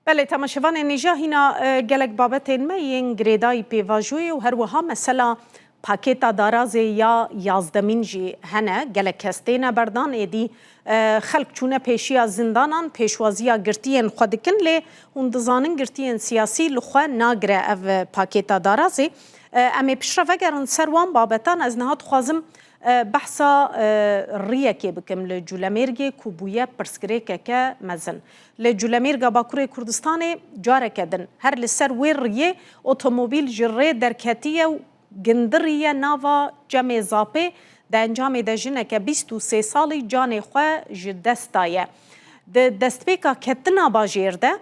بله تماشاوان نیجا هینا گلک بابتین ما ین گریدای پیواجوی و هر وها مثلا پاکتا دارازی یا یازدمین جی هنه گلک کستین بردان ایدی خلق چونه پیشی از زندانان پیشوازی گرتین خودکن لی هندزانن گرتین سیاسی لخوا ناگره او پاکتا دارازی امی پیشرفه گرن سروان بابتان از نهات خوازم بحثا ریکی بکم لجولمرگی کوبویه پرسکریکه که مزن لجولمرگا باکوری کردستان جاره کدن هر لسر ویر ریه اتومبیل جره درکتیه و گندریه ناوا جمع زاپه ده انجام ده جنه که 23 سالی جان خواه جدستایه ده دستپیکا کتنا باجیرده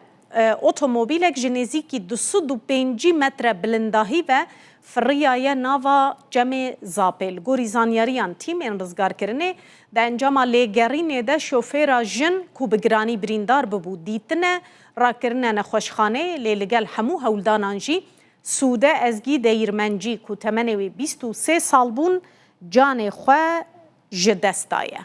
اتومبیلک جنیزیکی 205 متر بلنداهی و فریای ناوا جمع زاپل گوری زانیاریان تیم رزگار کرنه ده انجام لیگرینه ده شوفیرا جن کو بگرانی بریندار ببو دیتنه را کرنه نخوشخانه لیلگل همو هولدانانجی سوده ازگی دیرمنجی کو تمنوی 23 سال بون جان خواه جدستایه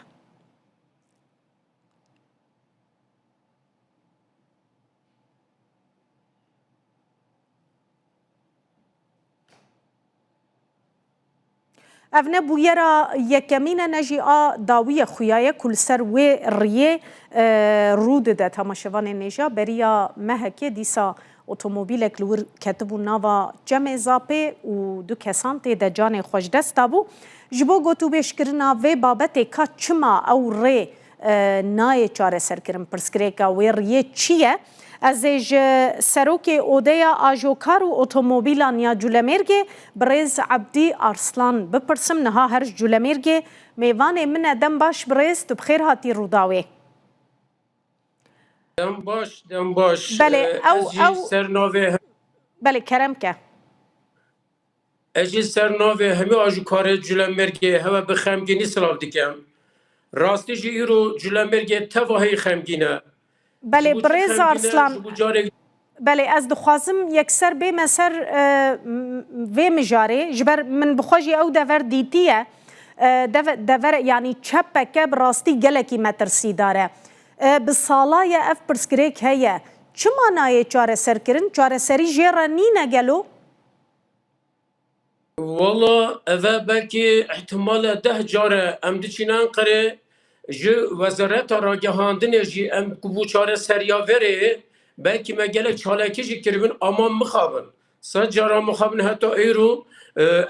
افنه بویرا یکمین نجی داوی خویای کل سر و ریه رود ده تماشاوان نیجا بریا مهکه دیسا اتومبیل کلور کتبو ناوا جمع زاپه و دو کسان تی ده جان خوش دستا بو جبو گوتو بشکرنا و بابت که چما او ری نای چاره سرکرم پرسکریکا و ریه چیه از سروک اودیا آجوکار و اتومبیلان یا جولمرگه برز عبدی ارسلان بپرسم نها هر جولمرگه میوان من دم باش برز تو بخیر هاتی روداوی دم باش بله او سرناوه بله کرم که اجی سرناوه همه آجوکار جولمرگه هوا به خمگینی سلام دیکم راستی جی ایرو جولمرگه تواهی خمگینه بله برز ارسلان بله از دخوازم یکسر به مسر و مجاره جبر من بخواجی او دور دیتیه دور یعنی چپکه براستی گلکی مترسی داره بسالای اف پرسکریک هیه چه مانای چاره سر کرن؟ چاره سری جیره نینه گلو؟ والله اوه بلکه احتمال 10 جاره ام دیچینان قره جی وزارت راگهاندن جی ام کبو چاره سریا وره belki megele çalaki jî kiribin ama mixabin. Sa cara mixabin heta eyro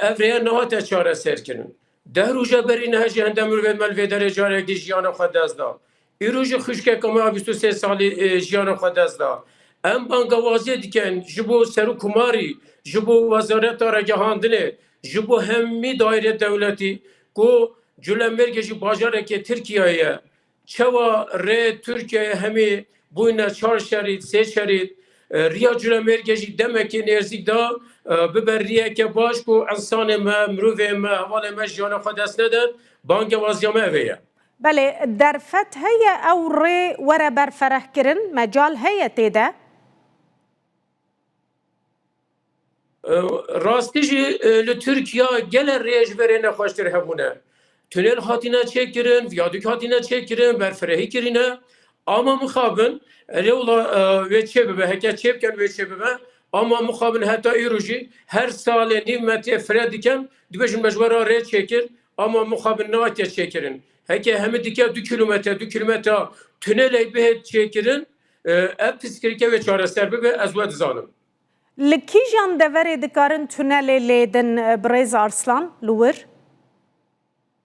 evreye nehate çare serkirin. Deh rûja berî nehe jî hende mirovên melvêderê carekî jiyana xwe dest da. Îro jî xwişkekama 23 salî jiyana xwe dest da. Em bangawaziyê dikin ji bo serû kumarî, ji bo wezareta ragihandinê, ji bo hemî daîrê dewletî ku Cülembergê jî bajarekê Tirkiyeyê çawa rê Türkiye hemî buyna 4 şerit, 3 şerit riya Cülembergê jî demekî nêzik da biber riyeke baş ku insanê me, mirovê me, hevalê me jiyana xwe dest nedin, bangewaziya me ev ye. بله درفت هیه او ری وره برفره کرن مجال هیه تیده؟ Rastî jî li Tirkiye gele rêjverê nexweştir hebûne. Tünel hatine çêkirin, viyadûk hatine çêkirin, berfirehî kirîne. Ama mixabin rewla wê çê bibe, heke çêbken wê çê bibe. Ama mixabin heta îro jî her salê nîv metrê fire dikin, dibêjin mejwera rê çêkir, ama mixabin navate çêkirin. Heke hemî dike 2 kilometre, 2 kilometre tünelê bihê çêkirin, ev piskirîke wê çareser bibe, ez we dizanim. لکیجان دوره دکارن تونل لیدن برز ارسلان لور؟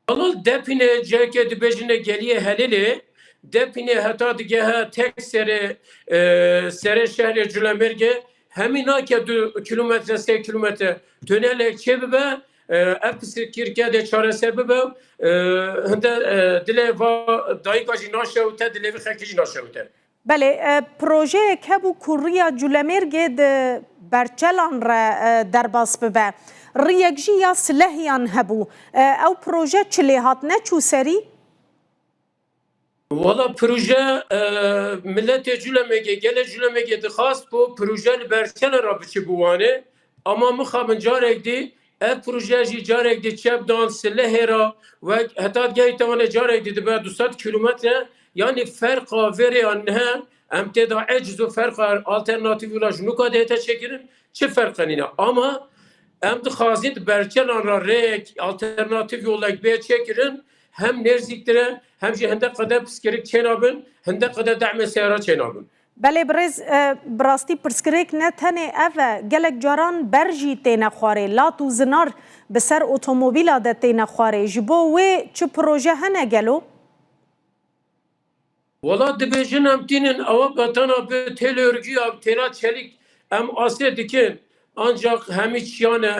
Alol depine ceke dibêjine geliye helilê, depine heta digehe tek sere şehre Cülembergê hemî nake 2 kilometre 3 kilometre tünelek çê bibe ev piskirîke de çareser bibe hinde dilê dayika jî naşewite dilê vî xelkî jî naşewite. بله پروژه که بو کوریا جولمرگه ده برچلان را درباس ببه ریک جی یا سلحیان هبو او پروژه چلی هات نه چو سری؟ Valla proje millet Cülemege gele Cülemege dixwast ku proje li berçela ra biçi bûwanê ama mixabin carek dî ev proje jî carek dî çepdan silehê ra ve heta gehî tewanê carek dî dibe 200 kilometre yani ferqa verê an nehe em têda eciz û ferqa alternatîv ula ji nuka dê te çekirin çi ferqenîne ama em dixwazin berçelan ra rêk alternatîv yolek bê çekirin hem nêrzîktire hem jî hindek qede piskirik çênabin hindek qede dehmê seyra çênabin. Belê birêz bi rastî pirsgirêk ne tenê ev e gelek caran ber jî têne xwarê lat û zinar bi ser otomobîla de têne xwarê ji bo wê çi proje hene gelo? Valla dibêjin em tînin ewa betana bi têlorgiya têla çelik em asê dikin ancak hemî çiyane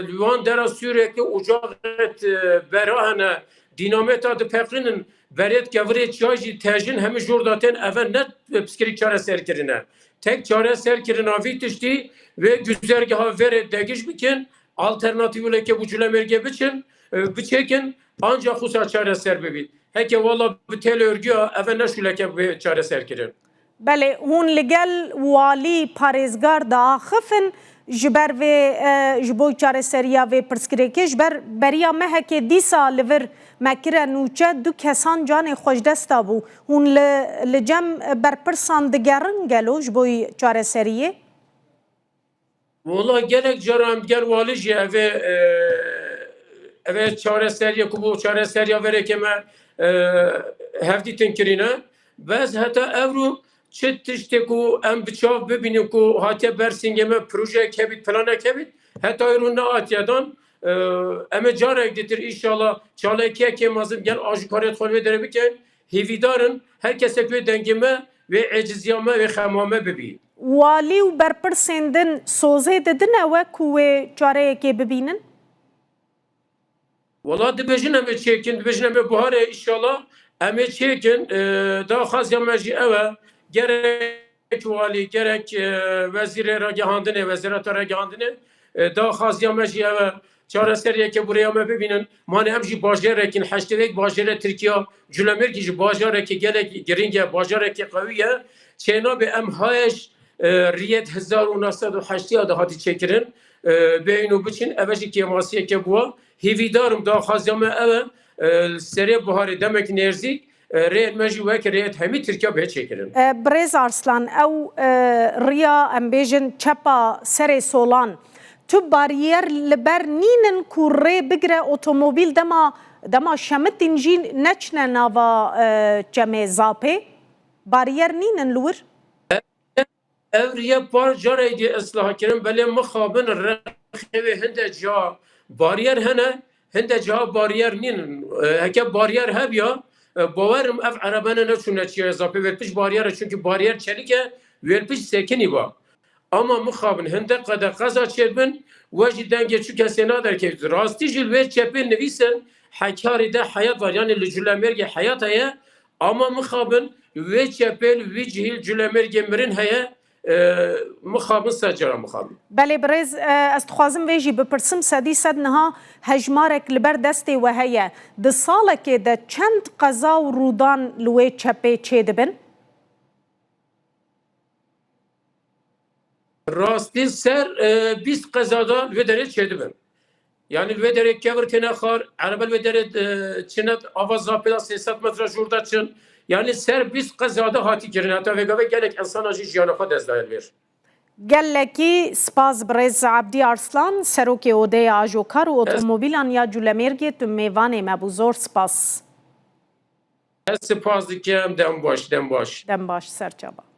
li wan dera Sûriyekê ocaqet bera hene dînamêta dipeqînin berê kevirê çiya jî tejin hemî jor da tên ev ne piskirik çareserkirine. Tek çareserkirina vî tiştî vê güzergeha verê degiş bikin alternatîvleke bu cilemerge biçin biçekin ancak xusa çareser bibîn. Heke valla bi têlorgiya ev ne şûleke çareserkirin. Belê hûn li gel walî parêzgar diaxifin ji ber vê ji bo çareseriya vê pirsgirêkê ji ber beriya me hekê dîsa li vir me kire nûçe du kesan canê xwejdesta bû hûn li cem berpirsan digerin gelo ji bo çareseriyê? Valla gelek caram gel walî jî evê çareseriya ku bu çareseriya vereke me hevdîtin kirîne bez heta evru çi tiştê ku em bi çav bibînin ku hatiye Bersingê me projeyek hebit planek hebit heta îro ne hatiye dan em ê carek dîtir înşallah çalekiyekê mezin gel ajukarê xwe vê derê bikin hêvîdarin her kesek wê dengê me vê eciziya me vê xema me bibî. Walî û berpirsên din sozê didin ew ku wê çareyekê bibînin? Valla dibêjin em ê çêkin dibêjin em ê buharê înşallah em ê çêkin daxwaziya me jî ew e gerek walî gerek wezîrê ragihandinê wezîreta ragihandinê daxwaziya me jî ew e çareseriyeke buraya me bibînin manê em jî bajarekîn heştevek bajarê Tirkiya Culemirgî jî bajarekî gelek giring e bajarekî qewî ye çênabê em hayeş riyet 1980 de hatî çêkirin bêhîn û biçin ev jî kêmasiyeke bûye hêvîdarim daxwaziya me ew e serê buharê demek nêrzîk rêyet me jî wek rêyet hemî Tirkiya bê çêkirin. Birêz Arslan ew riya em bêjin çepa serê solan tu bariyer li ber nînin ku rê bigire otomobîl dema şemitîn jî neçine nava çemê zapê bariyer nînin li wir? Ev riya par carê dî eslaha kirin belê mixabin rexêvê hinde ciha bariyer hene hinde ciha bariyer nînin heke bariyer hebiya bawerim ev erebene neçûne çiya zapê wêrpiş bariyer çünkü bariyer çelik e wêrpiş sekinî ba ama mixabin hinde qede qeza çêbin we jî dengê çû kesê naderkevî rastî jî li wê çepê nivîsin hekarî de heyat var yani li Culemirgê heyat heye ama mixabin wê çepê li wî cihîl Culemirgê mirin heye mixabin secara mixabin. Belê birêz ez dixwazim vê jî bipirsim sedî sed niha hejmarek li ber destê we heye di salekê de çend qeza û rûdan li wê çepê çê dibin? Rastî ser 20 qezada li wê derê çêdibin. Yani li wê derê kevir têne xar erebel wê derê çine ava zapêda 300 metre jûr de çin yani ser 20 qezada hatî kirin heta vêgavê gelek insana jî jiyana xwe dest daye wêr. Gelekî spas birêz Abdî Arslan serokê odeya ajokar û otomobîlan ya Culemirgê tu mêvanê me bû zor spas. Ez spas dikim dem baş. Dem baş serçaba.